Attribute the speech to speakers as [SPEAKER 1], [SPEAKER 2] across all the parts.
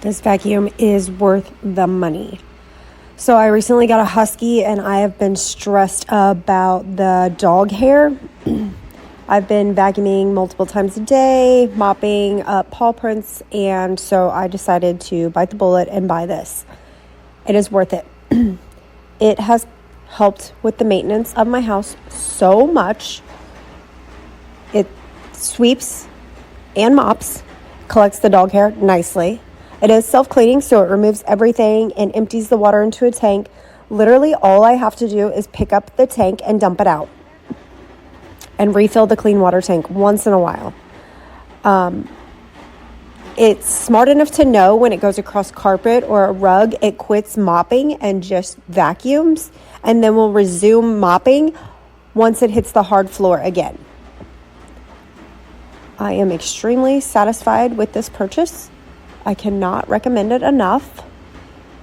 [SPEAKER 1] This vacuum is worth the money. So I recently got a husky and I have been stressed about the dog hair. I've been vacuuming multiple times a day, mopping up paw prints, and so I decided to bite the bullet and buy this. It is worth it. It has helped with the maintenance of my house so much. It sweeps and mops, collects the dog hair nicely. It is self-cleaning, so it removes everything and empties the water into a tank. Literally, all I have to do is pick up the tank and dump it out and refill the clean water tank once in a while. It's smart enough to know when it goes across carpet or a rug, it quits mopping and just vacuums, and then will resume mopping once it hits the hard floor again. I am extremely satisfied with this purchase. I cannot recommend it enough.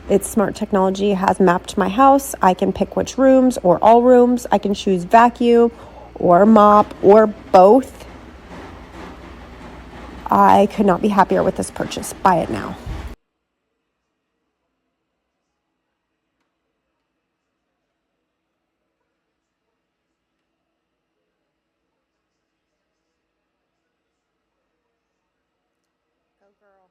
[SPEAKER 1] Its smart technology has mapped my house. I can pick which rooms or all rooms. I can choose vacuum or mop or both. I could not be happier with this purchase. Buy it now. Go girl.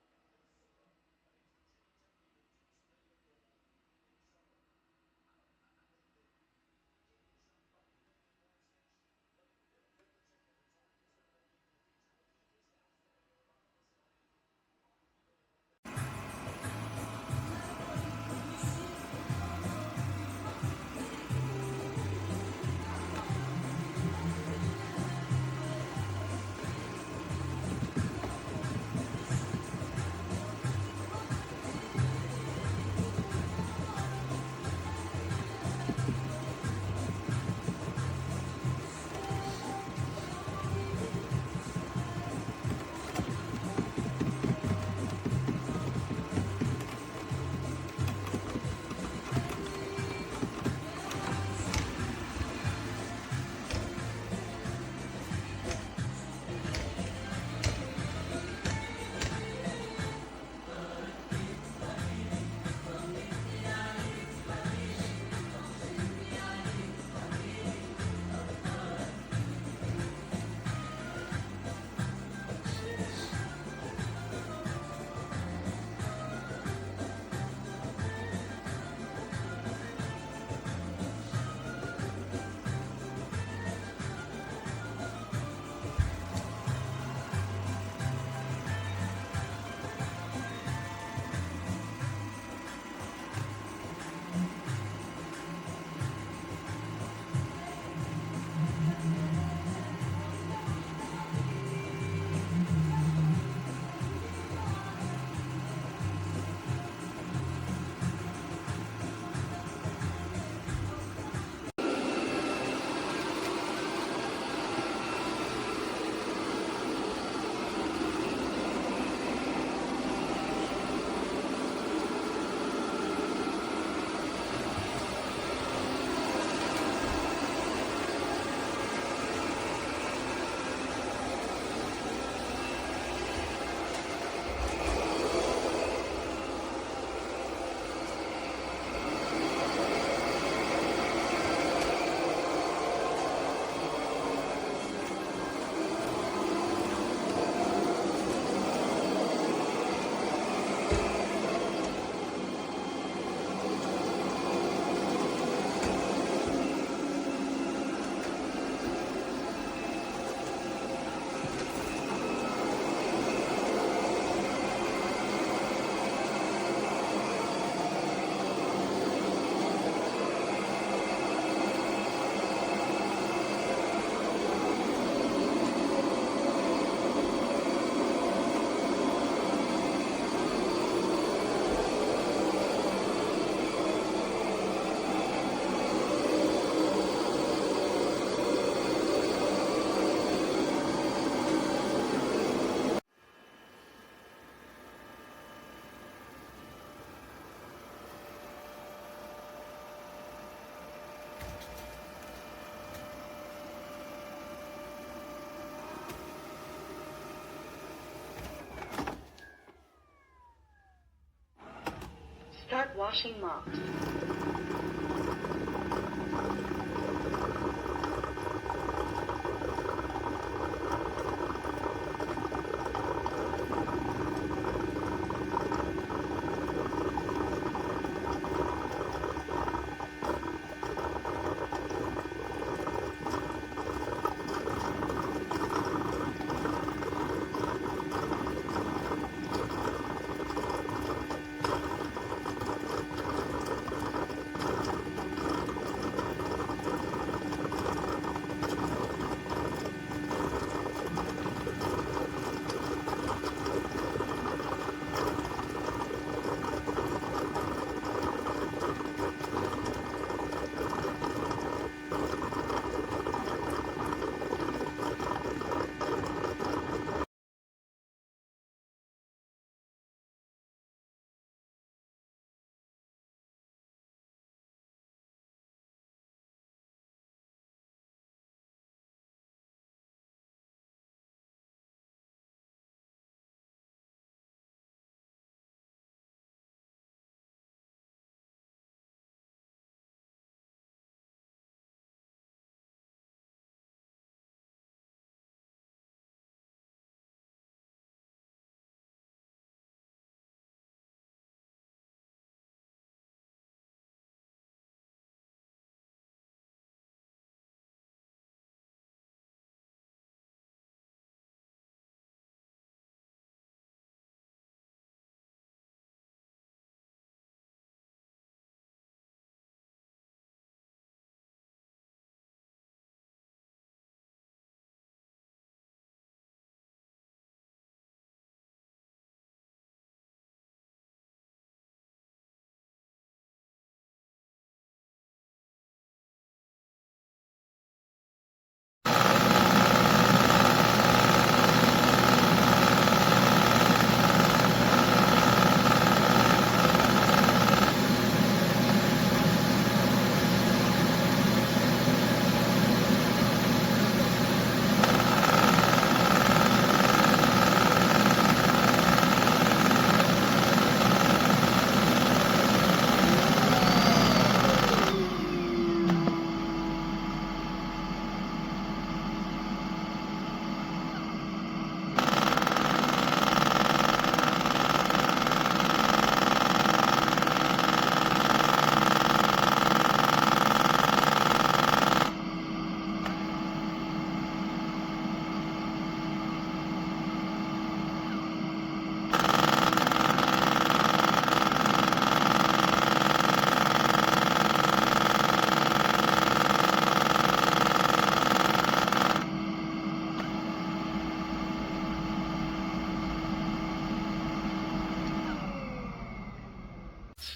[SPEAKER 2] washing mops.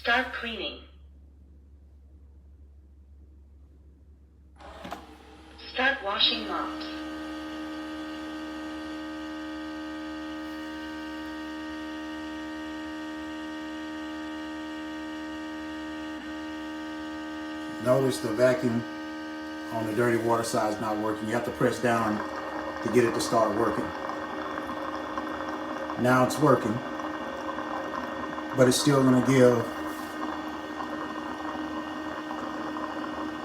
[SPEAKER 2] Start cleaning. Start washing mops.
[SPEAKER 3] Notice the vacuum on the dirty water side is not working. You have to press down to get it to start working. Now it's working, but it's still going to give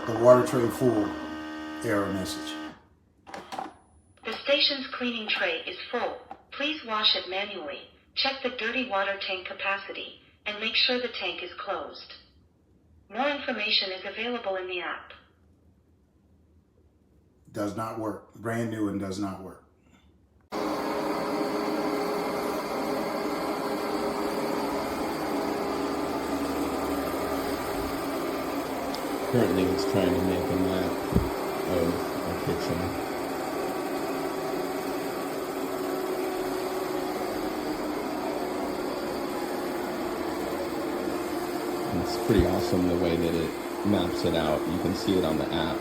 [SPEAKER 3] the water tray full error message.
[SPEAKER 2] The station's cleaning tray is full. Please wash it manually. Check the dirty water tank capacity and make sure the tank is closed. More information is available in the app.
[SPEAKER 3] Does not work. Brand new and does not work.
[SPEAKER 4] Currently it's trying to make a map of our kitchen. It's pretty awesome the way that it maps it out. You can see it on the app.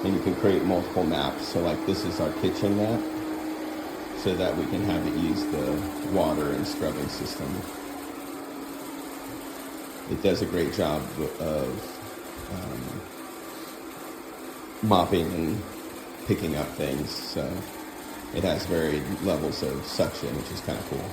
[SPEAKER 4] And you can create multiple maps. So like this is our kitchen map, so that we can have it use the water and scrubbing system. It does a great job of mopping and picking up things. So it has varied levels of suction, which is kind of cool.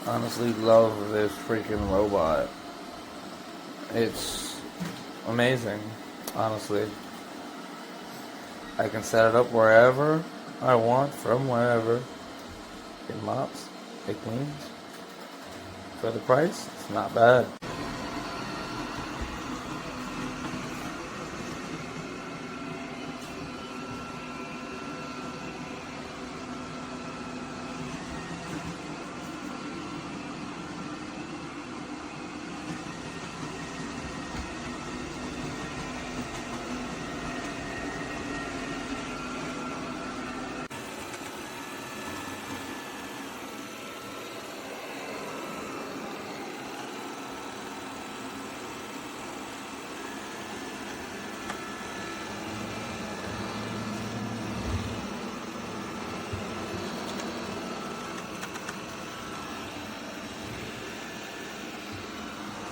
[SPEAKER 5] honestly love this freaking robot. It's amazing, honestly. I can set it up wherever I want, from wherever. It mops, it cleans. For the price, it's not bad.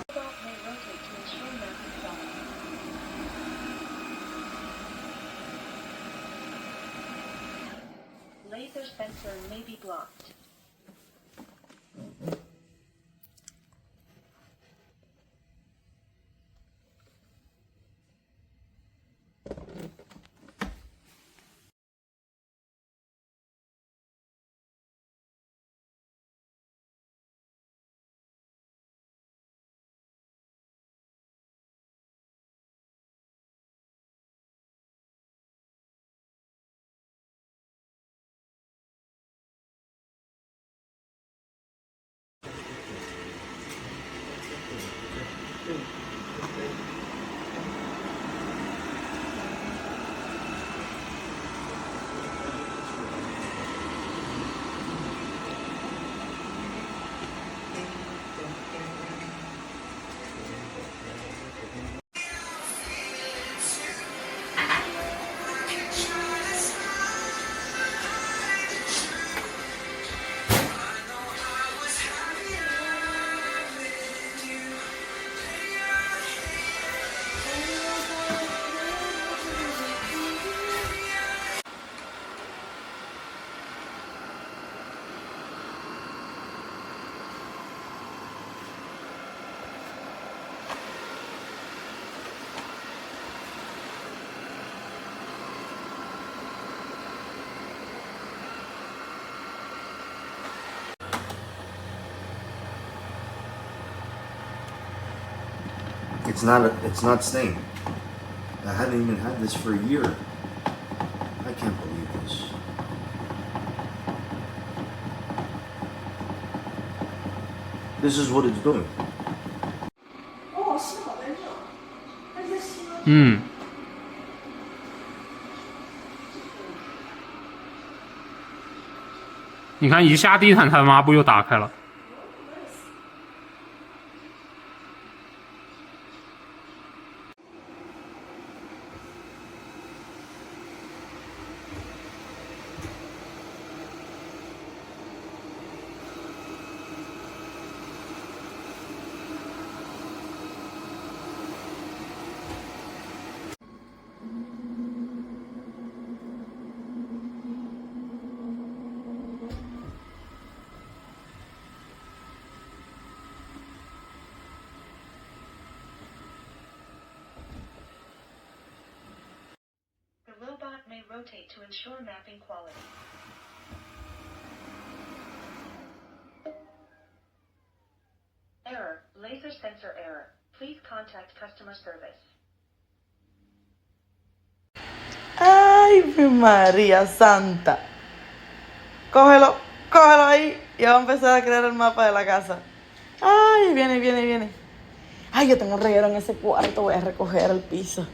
[SPEAKER 2] Robot may rotate to ensure mapping quality. Laser sensor may be blocked.
[SPEAKER 6] It's not staying. I haven't even had this for a year. I can't believe this. This is what it's doing.
[SPEAKER 7] 你看一下地毯，它的抹布又打开了。
[SPEAKER 2] The robot may rotate to ensure mapping quality. Error, laser sensor error. Please contact customer service.
[SPEAKER 8] Ay, mi María Santa. Cógelo, cógelo ahí. Ya va a empezar a crear el mapa de la casa. Ay, viene, viene, viene. Ay, yo tengo un reguero en ese cuarto. Voy a recoger el piso.